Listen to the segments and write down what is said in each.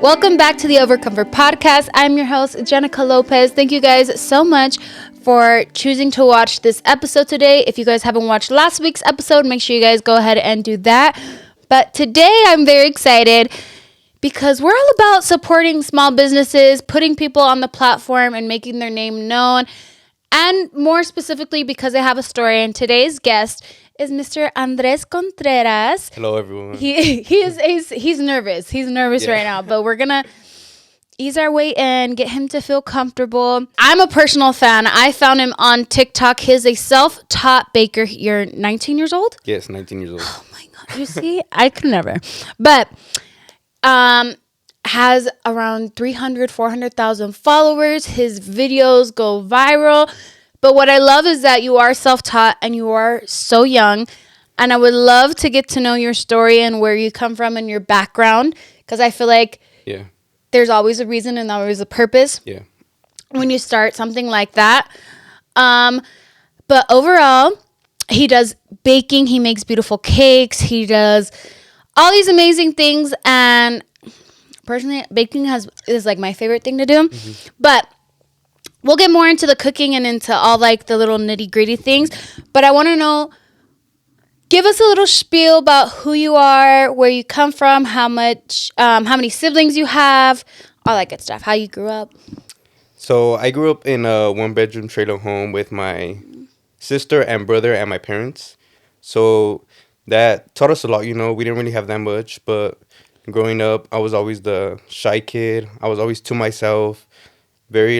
Welcome back to the Overcomfort Podcast. I'm your host, Jenicka Lopez. Thank you guys so much for choosing to watch this episode today. If you guys haven't watched last week's episode, make sure you guys go ahead and do that. But today I'm very excited because we're all about supporting small businesses, putting people on the platform and making their name known. And more specifically, because I have a story, and today's guest is Mr. Andres Contreras. Hello, everyone. He's nervous. He's nervous right now, but we're gonna ease our way in, get him to feel comfortable. I'm a personal fan. I found him on TikTok. He's a self-taught baker. You're 19 years old? Yes, 19 years old. Oh my God. You see, I could never. But has around 400,000 followers. His videos go viral. But what I love is that you are self-taught and you are so young. And I would love to get to know your story and where you come from and your background. Because I feel like there's always a reason and always a purpose when you start something like that. But overall, he does baking. He makes beautiful cakes. He does all these amazing things. And personally, baking is like my favorite thing to do. Mm-hmm. But we'll get more into the cooking and into all like the little nitty gritty things. But I want to know, give us a little spiel about who you are, where you come from, how many siblings you have, all that good stuff, how you grew up. So I grew up in a 1-bedroom trailer home with my sister and brother and my parents. So that taught us a lot, We didn't really have that much, but growing up, I was always the shy kid. I was always to myself, very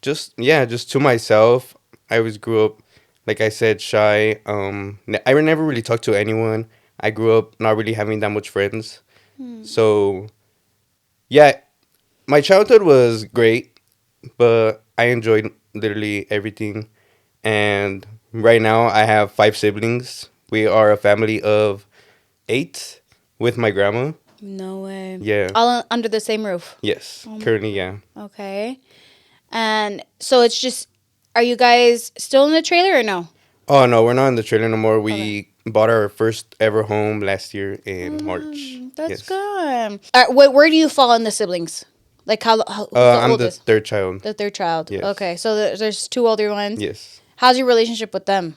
just to myself. I always grew up, like I said, shy. I never really talked to anyone. I grew up not really having that much friends. So, my childhood was great, but I enjoyed literally everything. And right now, I have 5 siblings. We are a family of 8 with my grandma. No way. Yeah. All under the same roof? Yes. Currently, yeah. Okay. And so it's just, are you guys still in the trailer or no? Oh, no, we're not in the trailer no more. We bought our first ever home last year in March. That's good. Where do you fall in the siblings? Like how I'm the oldest? third child. The third child. Yes. Okay, so there's 2 older ones. Yes. How's your relationship with them?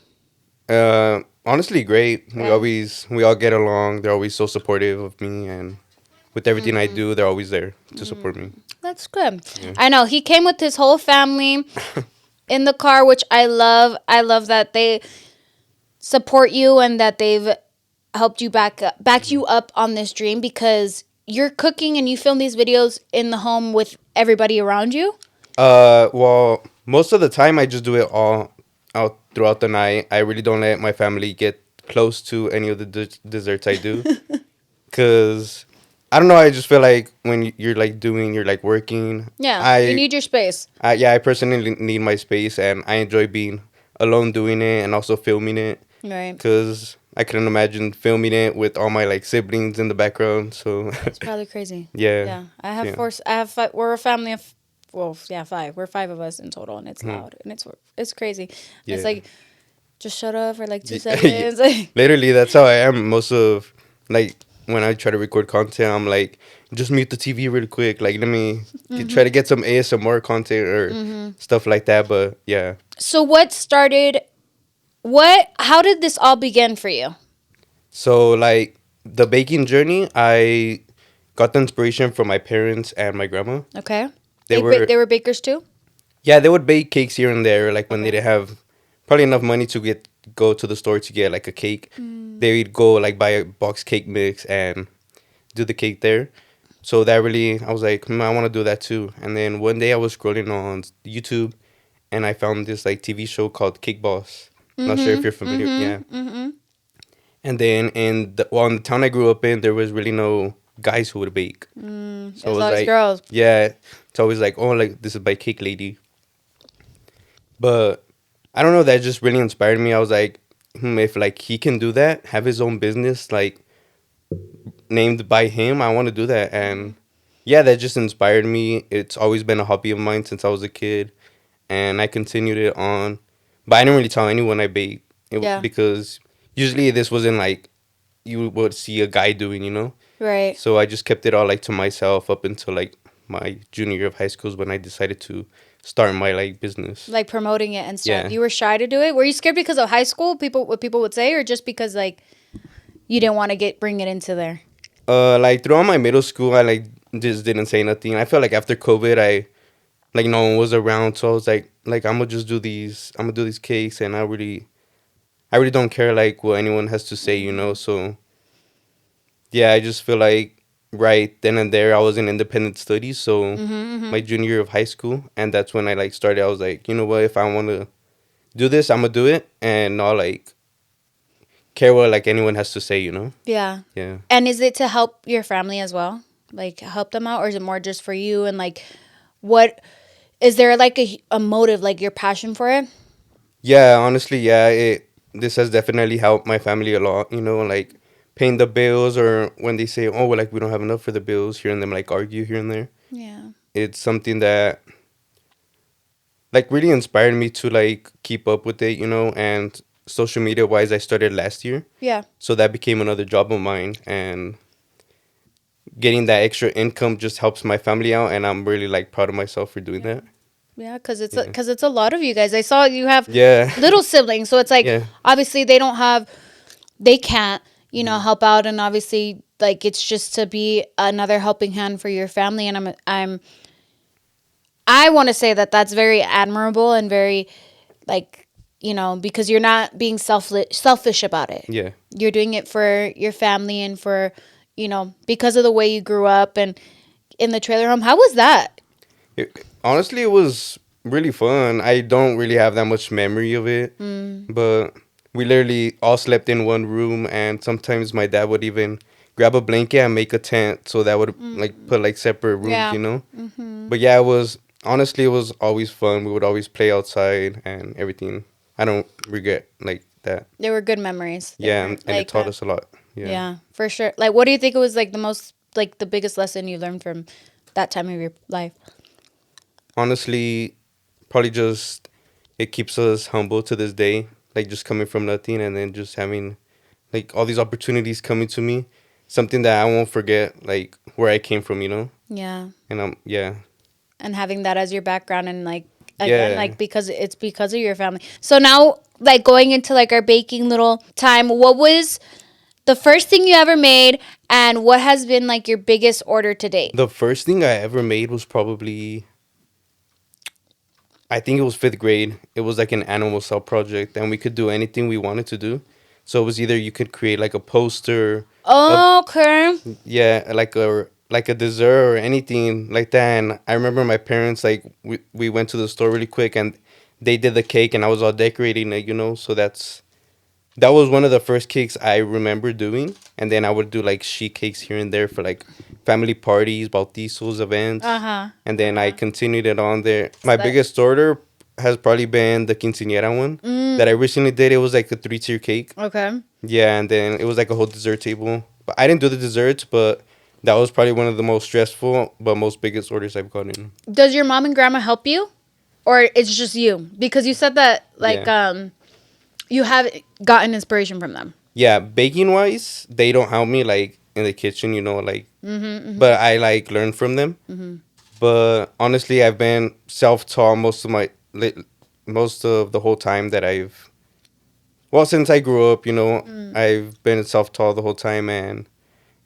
Honestly, great. Yeah. We all get along. They're always so supportive of me, and with everything I do, they're always there to support me. That's good. Yeah. I know he came with his whole family in the car, which I love. I love that they support you and that they've helped you back you up on this dream, because you're cooking and you film these videos in the home with everybody around you. Well, most of the time I just do it all out throughout the night. I really don't let my family get close to any of the desserts I do, because I don't know. I just feel like when you're working. Yeah, you need your space. I personally need my space, and I enjoy being alone doing it and also filming it. Right. Because I couldn't imagine filming it with all my siblings in the background. So it's probably crazy. Yeah. Yeah. I have 4. I have 5. We're a family of 5. We're 5 of us in total, and it's loud and it's crazy. Yeah. It's like, just shut up for 2 seconds. Literally, that's how I am. Most of when I try to record content, I'm like, just mute the TV real quick. Let me try to get some ASMR content or stuff like that. But yeah. So how did this all begin for you? So the baking journey, I got the inspiration from my parents and my grandma. Okay. They were bakers too? Yeah, they would bake cakes here and there, when they didn't have probably enough money to go to the store to get a cake. They would go buy a box cake mix and do the cake there. So that really, I was like, I want to do that too. And then one day I was scrolling on YouTube and I found this TV show called Cake Boss. Not sure if you're familiar. Yeah. Mm-hmm. And then in the town I grew up in, there was really no guys who would bake. So it was always girls. Yeah. It's always this is by Cake Lady. But I don't know, that just really inspired me. I was like, if he can do that, have his own business named by him, I want to do that. And yeah, that just inspired me. It's always been a hobby of mine since I was a kid, and I continued it on. But I didn't really tell anyone I baked, because usually this wasn't you would see a guy doing, you know. Right. So I just kept it all like to myself up until like my junior year of high school is when I decided to start my like business. Like promoting it and stuff. Yeah. You were shy to do it. Were you scared because of high school? What people would say, or just because like you didn't want to bring it into there? Like throughout my middle school, I like just didn't say nothing. I felt like after COVID, I like no one was around, so I was like I'm gonna just do these. I'm gonna do these cakes, and I really don't care like what anyone has to say, you know. So yeah, I just feel like right then and there I was in independent studies, so my junior year of high school, and that's when I like started. I was like, you know what, if I want to do this, I'm gonna do it, and not like care what like anyone has to say, you know. Yeah. Yeah. And is it to help your family as well? Like help them out, or is it more just for you? And like, what is there like a motive, like your passion for it? Yeah, honestly, yeah, this has definitely helped my family a lot, you know, like paying the bills, or when they say, "Oh, well, like we don't have enough for the bills," hearing them like argue here and there. Yeah. It's something that like really inspired me to like keep up with it, you know, and social media wise I started last year. Yeah. So that became another job of mine, and getting that extra income just helps my family out, and I'm really like proud of myself for doing that. Yeah, because Yeah. it's a lot of you guys. I saw you have Yeah. little siblings, so it's like Yeah. obviously they can't help out, and obviously like it's just to be another helping hand for your family, and I want to say that that's very admirable and very like because you're not being selfish about it. Yeah. You're doing it for your family and for because of the way you grew up and in the trailer home. How was that? Honestly, it was really fun. I don't really have that much memory of it, but we literally all slept in one room, and sometimes my dad would even grab a blanket and make a tent, so that would like put like separate rooms, Yeah. you know. But yeah, it was always fun. We would always play outside and everything. I don't regret like that. There were good memories. Yeah, and Like, it taught us a lot. Yeah. yeah, for sure. Like, what do you think was like the biggest lesson you learned from that time of your life? Honestly, probably just it keeps us humble to this day. Like just coming from nothing and then just having like all these opportunities coming to me, something that I won't forget. Like where I came from, you know. Yeah, And yeah, and having that as your background and like again, Yeah. like because it's because of your family. So now, like going into like our baking little time, what was the first thing you ever made, and what has been like your biggest order to date? the first thing I ever made was probably, I think it was fifth grade. It was like an animal cell project, and we could do anything we wanted to do. So it was either you could create like a poster, Oh, okay. yeah, like a dessert or anything like that. And I remember my parents like we went to the store really quick, and they did the cake, and I was all decorating it, you know. So that was one of the first cakes I remember doing, and then I would do like sheet cakes here and there for like family parties, bautizos, events, and then I continued it on there. My that- biggest order has probably been the quinceañera one that I recently did. It was like a 3-tier cake. Okay. Yeah, and then it was like a whole dessert table. But I didn't do the desserts, but that was probably one of the most stressful but most biggest orders I've gotten. Does your mom and grandma help you, or it's just you? Because you said that like Yeah. you have gotten inspiration from them. Yeah, baking wise, they don't help me like in the kitchen, you know, like. But I like learn from them. But honestly, I've been self-taught most of the whole time that since I grew up, you know, I've been self-taught the whole time, and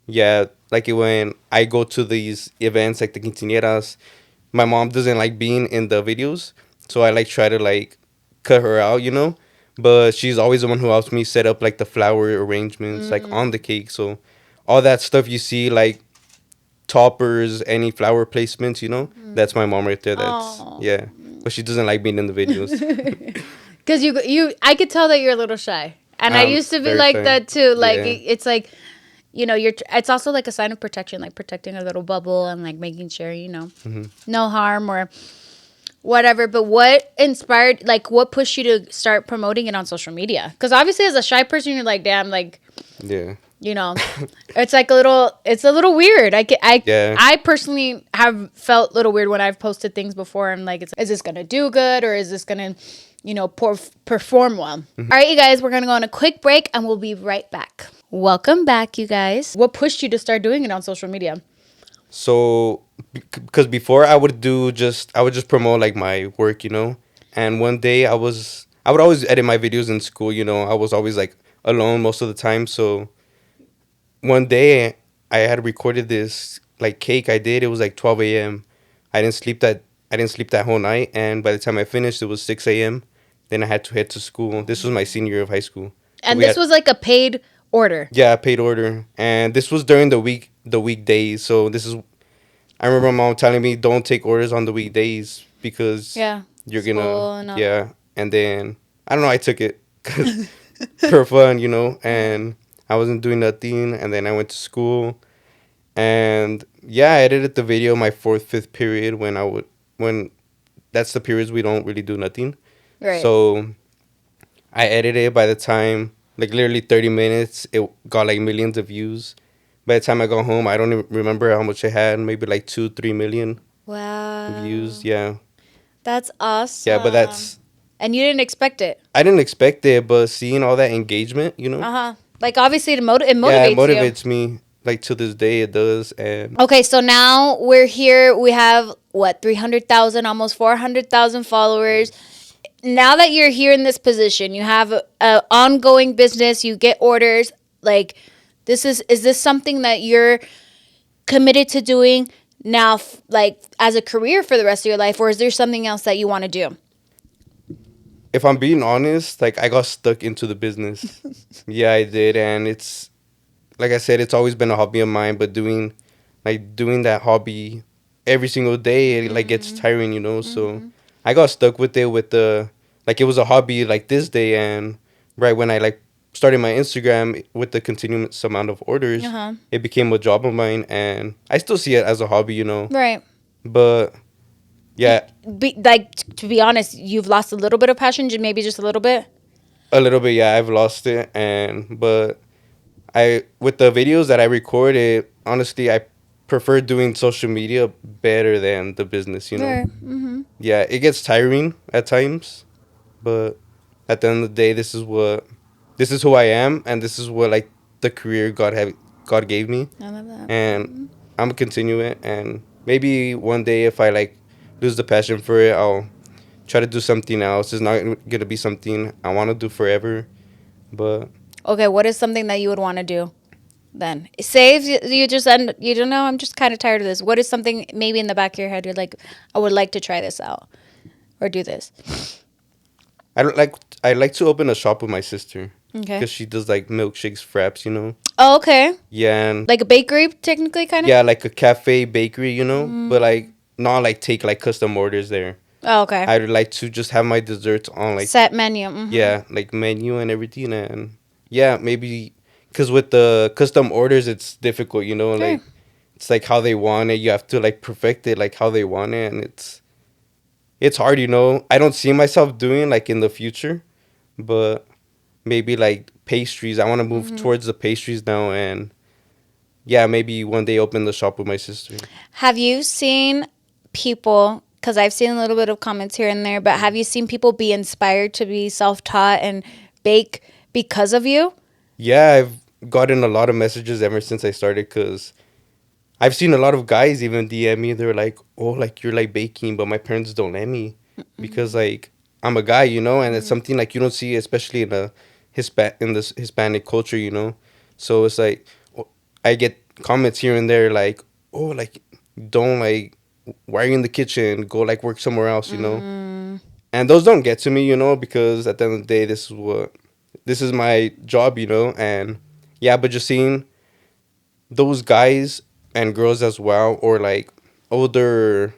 yeah, like when I go to these events like the quinceañeras, my mom doesn't like being in the videos, so I like try to like cut her out, you know. But she's always the one who helps me set up like the flower arrangements like on the cake. So all that stuff you see like toppers, any flower placements, you know, that's my mom right there. That's Aw. yeah. But she doesn't like being in the videos. Because I could tell that you're a little shy, and I used to be very like shy. that too. Like Yeah. it's like, it's also like a sign of protection, like protecting a little bubble and like making sure no harm or whatever. But what inspired, like, what pushed you to start promoting it on social media? Because obviously, as a shy person, you're like, damn, like, Yeah. it's like it's a little weird. Yeah. I personally have felt a little weird when I've posted things before. I'm like, is this gonna do good, or is this gonna, perform well? All right, you guys, we're gonna go on a quick break, and we'll be right back. Welcome back, you guys. What pushed you to start doing it on social media? So, because before I would just promote like my work, And one day I would always edit my videos in school, I was always like alone most of the time. So one day I had recorded this like cake I did. It was like 12 a.m. I didn't sleep that whole night, and by the time I finished, it was 6 a.m. Then I had to head to school. This was my senior year of high school. So And we this had was like a paid order. Yeah, paid order, and this was during the weekdays. So I remember my mom telling me don't take orders on the weekdays because Yeah. you're gonna School and all. yeah. And then I don't know, I took it 'cause for fun, and I wasn't doing nothing. And then I went to school, and yeah, I edited the video my fourth, fifth period when that's the periods we don't really do nothing. Right. So I edited it. By the time like literally 30 minutes, it got like millions of views. By the time I got home, I don't even remember how much it had. Maybe like 2, 3 million views. Wow. Yeah, That's yeah. But awesome. And you didn't expect it. I didn't expect it. But seeing all that engagement, Uh-huh. Like obviously it yeah, it motivates you. motivates me. Like to this day, it does. And Okay, so now we're here. We have what, 300,000, almost 400,000 followers. Now that you're here in this position, you have a ongoing business, you get orders. Like, is this something that you're committed to doing now, like as a career for the rest of your life, or is there something else that you want to do? if I'm being honest, like I got stuck into the business. Yeah, I did, and it's like I said, it's always been a hobby of mine. But doing that hobby every single day, it like gets tiring, So I got stuck with it like it was a hobby like this day, and right when I like started my Instagram with the continuous amount of orders, Uh-huh. it became a job of mine, and I still see it as a hobby. Right. But yeah, To be honest, you've lost a little bit of passion, maybe just a little bit. a little bit. Yeah, I've lost it, but I with the videos that I recorded, honestly, I prefer doing social media better than the business. Right. Mm-hmm. Yeah, it gets tiring at times, but at the end of the day, this is who I am, and this is what like the career God gave me, I love that. and I'm gonna continue it. And maybe one day, if I like lose the passion for it, I'll try to do something else. It's not gonna be something I want to do forever, but Okay, what is something that you would want to do then? Say if you just end, you don't know, I'm just kind of tired of this. What is something maybe in the back of your head you're like, I would like to try this out or do this? I don't like. I like to open a shop with my sister Okay. because she does like milkshakes, fraps. Oh, okay. Yeah, and Like a bakery, technically, kind of? yeah, like a cafe bakery. But like not like take like custom orders there. Oh, okay. I'd like to just have my desserts on like Set menu. Mm-hmm. yeah, like menu and everything, and yeah, maybe because with the custom orders it's difficult, Sure. like it's like how they want it. You have to like perfect it like how they want it, and it's hard. I don't see myself doing like in the future, but maybe like pastries. I want to move towards the pastries now, and yeah, maybe one day open the shop with my sister. Have you seen people, because I've seen a little bit of comments here and there, but have you seen people be inspired to be self-taught and bake because of you? Yeah, I've gotten a lot of messages ever since I started because I've seen a lot of guys even DM me. They're like, "Oh, like you're like baking, but my parents don't let me because like I'm a guy, and it's something like you don't see, especially in this Hispanic culture. So it's like I get comments here and there like, "Oh, like don't like why are you in the kitchen? Go like work somewhere else." And those don't get to me, because at the end of the day, this is my job, and yeah, but just seeing those guys and girls as well, or like older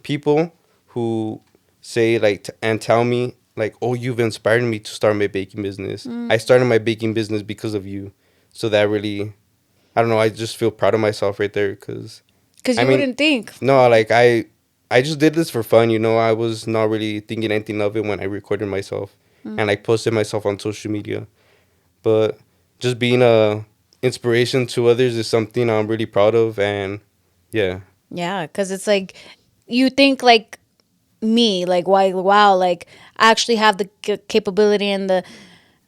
people who say like and tell me like, "Oh, you've inspired me to start my baking business. I started my baking business because of you." So that really, I don't know. I just feel proud of myself right there because Because I you mean, wouldn't think. no, like I just did this for fun. I was not really thinking anything of it when I recorded myself and like posted myself on social media. But just being a inspiration to others is something I'm really proud of, and yeah, Yeah, because it's like you think like me, like why, wow, like I actually have the capability and the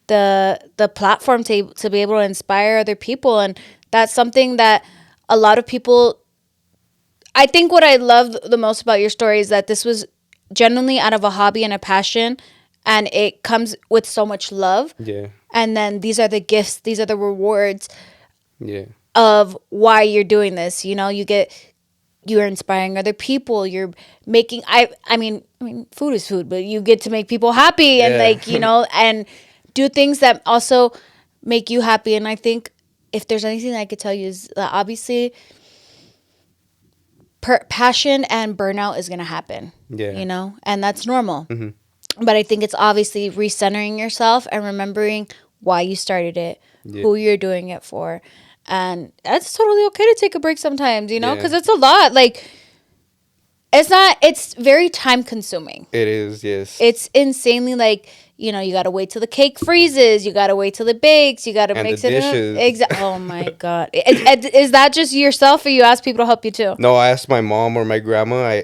the platform to be able to inspire other people. And that's something that a lot of people, I think what I love the most about your story is that this was genuinely out of a hobby and a passion, and it comes with so much love. Yeah. And then these are the gifts, these are the rewards Yeah. of why you're doing this. You know, you're inspiring other people. You're making I mean food is food, but you get to make people happy and Yeah. like, you know, and do things that also make you happy. And I think if there's anything that I could tell you is that obviously passion and burnout is going to happen. Yeah. You know, and that's normal. But I think it's obviously recentering yourself and remembering why you started it, who you're doing it for. And that's totally okay to take a break sometimes, you know, because it's a lot. Like, it's very time consuming. It is, yes. It's insanely, like, you know, you got to wait till the cake freezes. You got to wait till it bakes. You got to mix the it dishes. up. Oh, my God. Is that just yourself, or you ask people to help you too? No, I asked my mom or my grandma.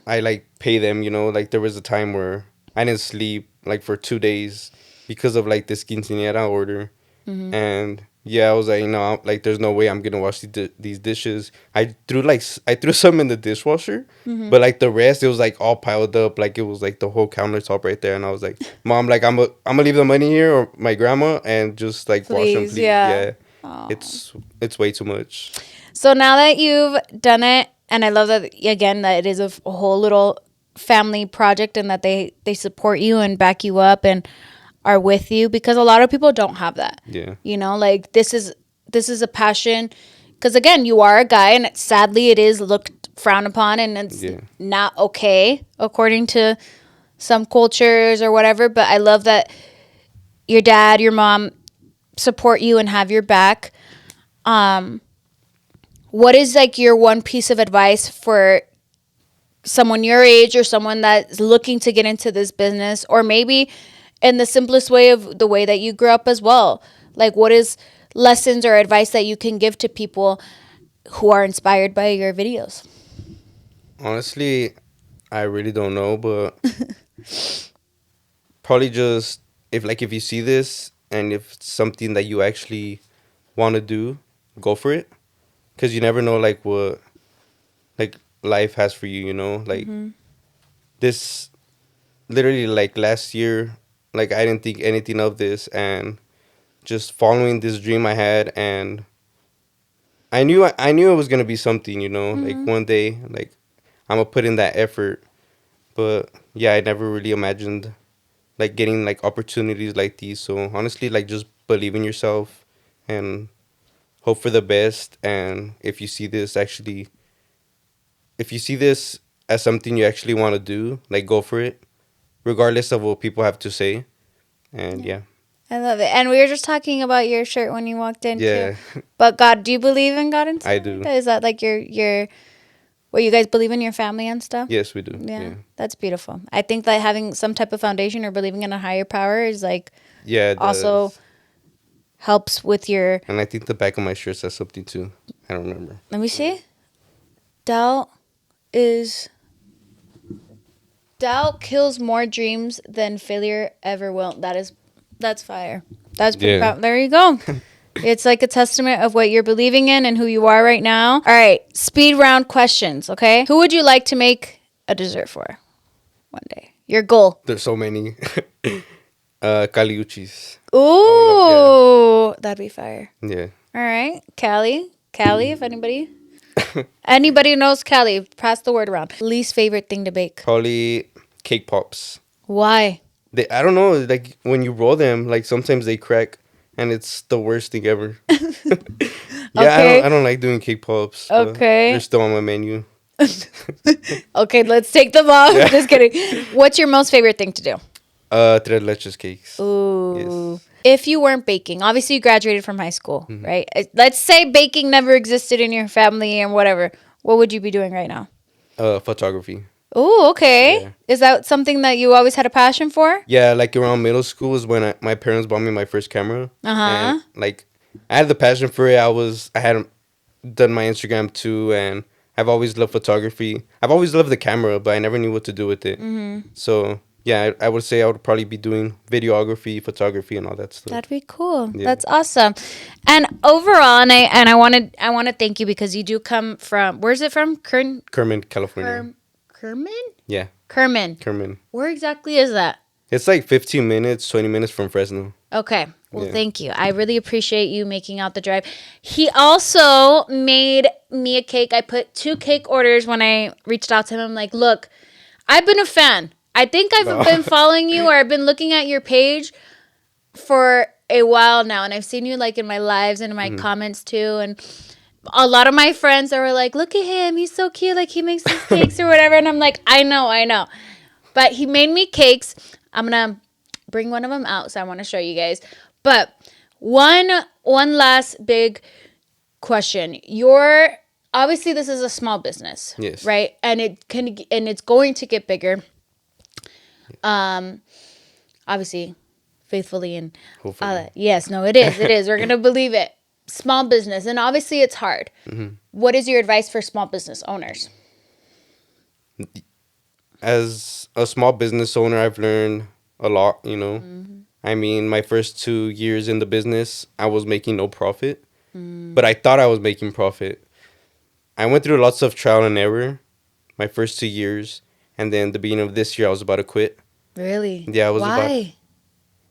I like pay them, you know, like there was a time where I didn't sleep like for 2 days because of like this quinceañera order. And yeah, I was like, no, like there's no way I'm gonna wash these dishes. I threw some in the dishwasher, but like the rest, it was like all piled up, like it was like the whole countertop right there. And I was like, Mom, like I'm gonna leave the money here, or my grandma, and just like wash them, please. Yeah. It's way too much. So now that you've done it, and I love that again that it is a whole little family project, and that they support you and back you up and are with you, because a lot of people don't have that. Yeah. You know, like this is a passion, because again, you are a guy, and sadly it is looked frowned upon, and it's not okay according to some cultures or whatever. But I love that your dad, your mom support you and have your back. What is like your one piece of advice for someone your age, or someone that's looking to get into this business, or maybe in the simplest way of the way that you grew up as well? Like, what is lessons or advice that you can give to people who are inspired by your videos? Honestly, I really don't know, but probably just if you see this and if it's something that you actually want to do, go for it, because you never know like what like life has for you, you know, like this literally like last year, like I didn't think anything of this, and just following this dream I had, and I knew it was gonna be something, you know, like one day, like I'm gonna put in that effort. But yeah, I never really imagined like getting like opportunities like these. So honestly, like just believe in yourself and hope for the best. And if you see this as something you actually want to do, like go for it, regardless of what people have to say. And yeah. I love it. And we were just talking about your shirt when you walked in Yeah. too. But God, do you believe in God and stuff? I do. Like that? Is that like your what, you guys believe in your family and stuff? Yes, we do. Yeah. That's beautiful. I think that having some type of foundation or believing in a higher power is like Yeah, it also does. helps with your. And I think the back of my shirt says something too. I don't remember. Let me see. Doubt kills more dreams than failure ever will. That's fire. That's pretty there you go. It's like a testament of what you're believing in and who you are right now. All right, speed round questions, okay? Who would you like to make a dessert for one day? Your goal. There's so many. Caliuchis. Ooh, that'd be fire. Yeah. All right, Callie, if anybody knows Callie, pass the word around. Least favorite thing to bake? Probably cake pops. Why? I don't know, like when you roll them, like sometimes they crack, and it's the worst thing ever. Yeah, Okay. I don't like doing cake pops. Okay. They're still on my menu. Okay, let's take them off. Just kidding. What's your most favorite thing to do? Tres leches cakes. Ooh. Yes. If you weren't baking, obviously you graduated from high school, right? Let's say baking never existed in your family and whatever. What would you be doing right now? Photography. Oh, okay. Yeah. Is that something that you always had a passion for? Yeah, like around middle school is when my parents bought me my first camera. And like I had the passion for it. I had done my Instagram too, and I've always loved photography. I've always loved the camera, but I never knew what to do with it. So yeah, I would say I would probably be doing videography, photography, and all that stuff. That'd be cool. Yeah. That's awesome. And overall, I want to thank you because you do come from, where's it from? Kerman, California. Kerman? Yeah, Kerman. Kerman. Where exactly is that? It's like 15 minutes, 20 minutes from Fresno. Okay. Well, Yeah. thank you. I really appreciate you making out the drive. He also made me a cake. I put 2 cake orders when I reached out to him. I'm like, look, I've been a fan. I think I've been following you or I've been looking at your page for a while now. And I've seen you like in my lives and in my comments too. And a lot of my friends that were like, look at him. He's so cute. Like he makes these cakes or whatever. And I'm like, I know. But he made me cakes. I'm going to bring one of them out. So I want to show you guys. But one last big question. Obviously this is a small business. Yes. Right? And it's going to get bigger. Obviously faithfully and Hopefully. yes, no, it is. We're going to believe it. Small business. And obviously it's hard. Mm-hmm. What is your advice for small business owners? As a small business owner, I've learned a lot, you know. Mm-hmm. I mean, my first 2 years in the business, I was making no profit, but I thought I was making profit. I went through lots of trial and error my first 2 years, and then the beginning of this year, I was about to quit. Really? Yeah, I was Why?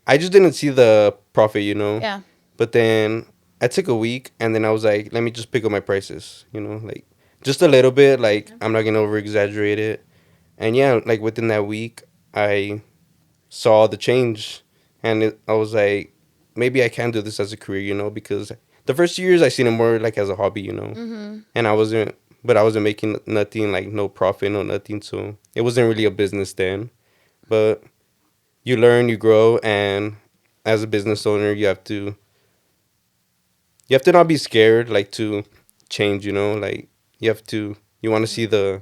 I just didn't see the profit, you know. Yeah. But then I took a week, and then I was like, let me just pick up my prices, you know, like just a little bit. Like I'm not gonna over exaggerate it. And yeah, like within that week, I saw the change, and I was like, maybe I can do this as a career, you know, because the first years I seen it more like as a hobby, you know, and I wasn't making nothing, like no profit, no nothing, so it wasn't really a business then. But you learn, you grow, and as a business owner, you have to not be scared, like to change, you know, like you want to see the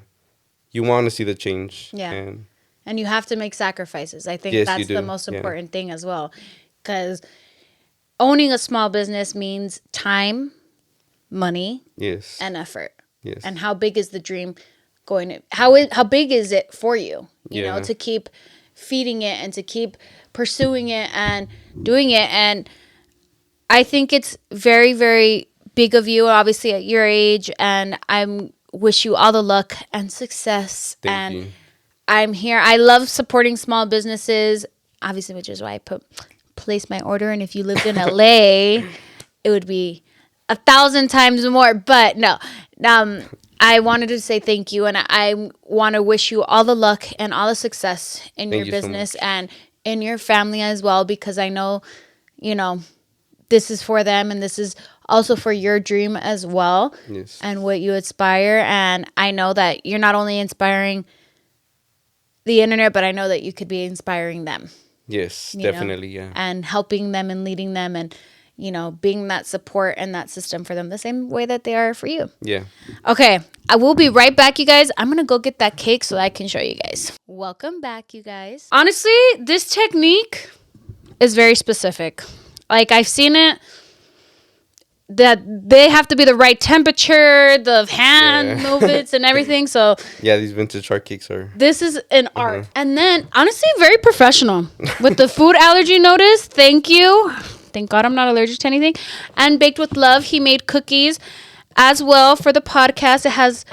change. Yeah. And And you have to make sacrifices. I think Yes, you that's the do. most Yeah. important thing as well. Because owning a small business means time, money, yes, and effort. yes, And how big is the dream going to, how big is it for you? You know, Yeah. to keep feeding it and to keep pursuing it and doing it. And I think it's very, very big of you, obviously at your age. And I wish you all the luck and success. Thank and you. I'm here. I love supporting small businesses, obviously, which is why I place my order. And if you lived in LA, it would be 1,000 times more. But no, I wanted to say thank you, and I want to wish you all the luck and all the success in Thank your you so business much. and in your family as well, because I know, you know, this is for them and this is also for your dream as well. Yes. And what you aspire. And I know that you're not only inspiring the internet, but I know that you could be inspiring them. Yes, you know, definitely, yeah. and helping them and leading them and, you know, being that support and that system for them the same way that they are for you. Yeah. Okay, I will be right back, you guys. I'm going to go get that cake so I can show you guys. Welcome back, you guys. Honestly, this technique is very specific. Like, I've seen it, that they have to be the right temperature, the hand movements and everything. So Yeah, these vintage art cakes are. this is an art. And then, honestly, very professional. With the food allergy notice, thank you. Thank God I'm not allergic to anything. And Baked with Love, he made cookies as well for the podcast. It has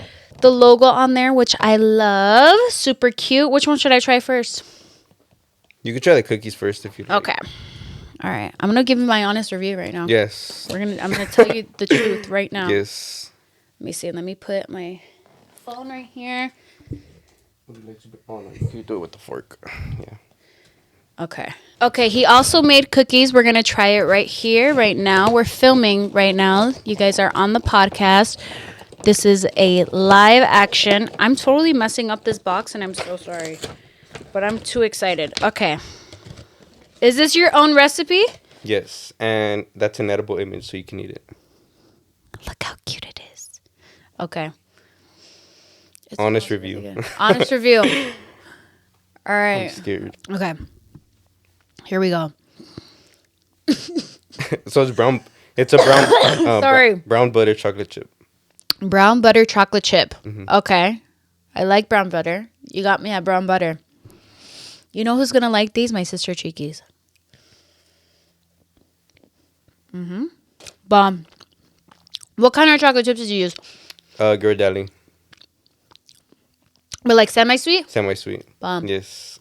the logo on there, which I love. Super cute. Which one should I try first? You could try the cookies first if you like. Okay. All right. I'm going to give you my honest review right now. Yes. I'm going to tell you the truth right now. Yes. Let me see. Let me put my phone right here. Oh, no, you can do it with the fork. Yeah. Okay. Okay, he also made cookies. We're going to try it right here, right now. We're filming right now. You guys are on the podcast. This is a live action. I'm totally messing up this box, and I'm so sorry. But I'm too excited. Okay. Is this your own recipe? Yes, and that's an edible image, so you can eat it. Look how cute it is. Okay. It Honest smells really review. good. Honest review. All I'm right. scared. Okay. Here we go. So it's brown. It's a brown. Sorry. Brown butter chocolate chip. Brown butter chocolate chip. Mm-hmm. Okay. I like brown butter. You got me at brown butter. You know who's gonna like these? My sister Cheekies. Bomb. What kind of chocolate chips did you use? Ghirardelli. But like semi-sweet? Semi-sweet. Bomb. Yes.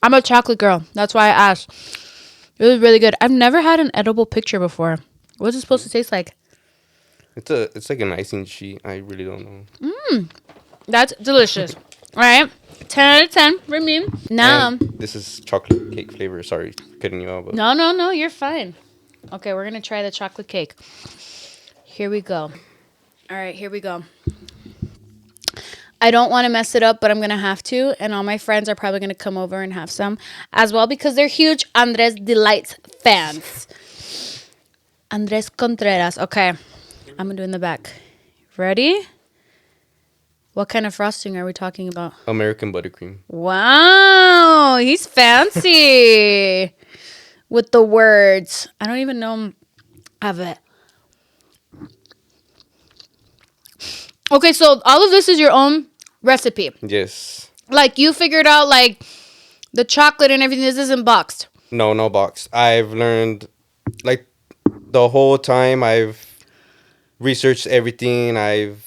I'm a chocolate girl. That's why I asked. It was really good. I've never had an edible picture before. What's it supposed to taste like? It's like an icing sheet. I really don't know. That's delicious. All right. 10 out of 10 for me. Now. And this is chocolate cake flavor. Sorry, cutting you out. But No. You're fine. Okay, we're going to try the chocolate cake. Here we go. All right, here we go. I don't want to mess it up, but I'm going to have to. And all my friends are probably going to come over and have some as well because they're huge Andres Delights fans. Andres Contreras. Okay, I'm going to do in the back. Ready? What kind of frosting are we talking about? American buttercream. Wow, he's fancy with the words. I don't even know of it. Okay, so all of this is your own recipe. Yes. Like you figured out like the chocolate and everything. This isn't boxed. No box. I've learned like the whole time I've researched everything. I've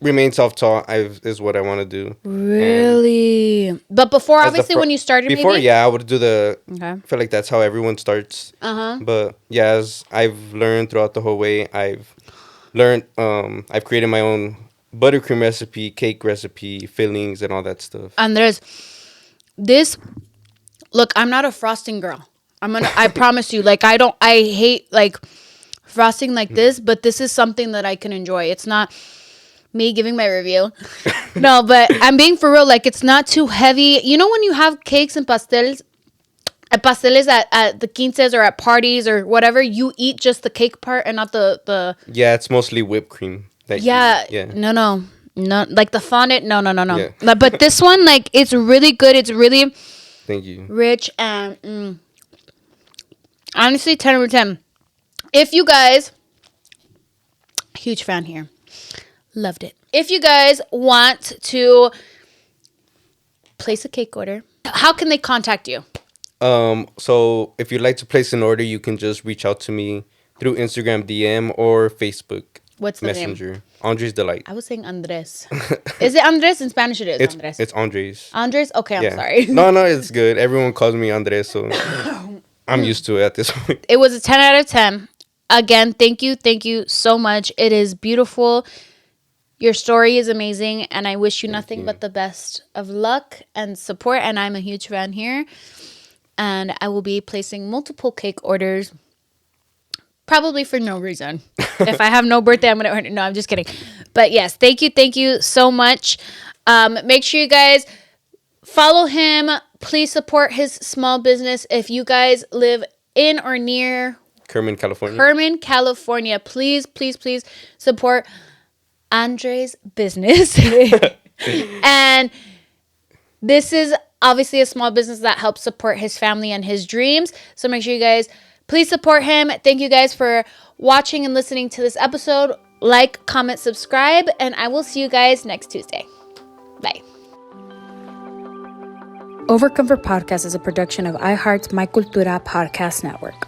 remained self-taught. Is what I want to do. Really? But before, obviously, when you started, before, maybe? yeah, I would do the. Okay. I feel like that's how everyone starts. But yeah, as I've learned throughout the whole way, I've learned. I've created my own buttercream recipe, cake recipe, fillings, and all that stuff. And there's this. Look, I'm not a frosting girl. I promise you. Like I hate like frosting like this, but this is something that I can enjoy. It's not me giving my review. No, but I'm being for real. Like, it's not too heavy. You know when you have cakes and pasteles at the quinces or at parties or whatever, you eat just the cake part and not the... Yeah, it's mostly whipped cream. Yeah. No. Like the fondant, no. Yeah. But this one, like, it's really good. It's really... Thank you. Rich and... Honestly, 10 over 10. If you guys... Huge fan here. Loved it. If you guys want to place a cake order, how can they contact you? So if you'd like to place an order, you can just reach out to me through Instagram DM or Facebook. What's the Messenger. name? Andres Delight. I was saying Andres. Is it Andres? In Spanish it is Andres. It's Andres. Andres? Okay, I'm sorry. No, it's good. Everyone calls me Andres, so I'm used to it at this point. It was a 10 out of 10. Again, thank you so much. It is beautiful. Your story is amazing, and I wish you nothing but the best of luck and support, and I'm a huge fan here. And I will be placing multiple cake orders, probably for no reason. If I have no birthday, I'm going to order. No, I'm just kidding. But yes, thank you so much. Make sure you guys follow him. Please support his small business. If you guys live in or near Kerman, California, please support Andre's business. And this is obviously a small business that helps support his family and his dreams. So make sure you guys please support him. Thank you guys for watching and listening to this episode. Like, comment, subscribe, and I will see you guys next Tuesday. Bye. Overcomfort Podcast is a production of iHeart's My Cultura podcast network.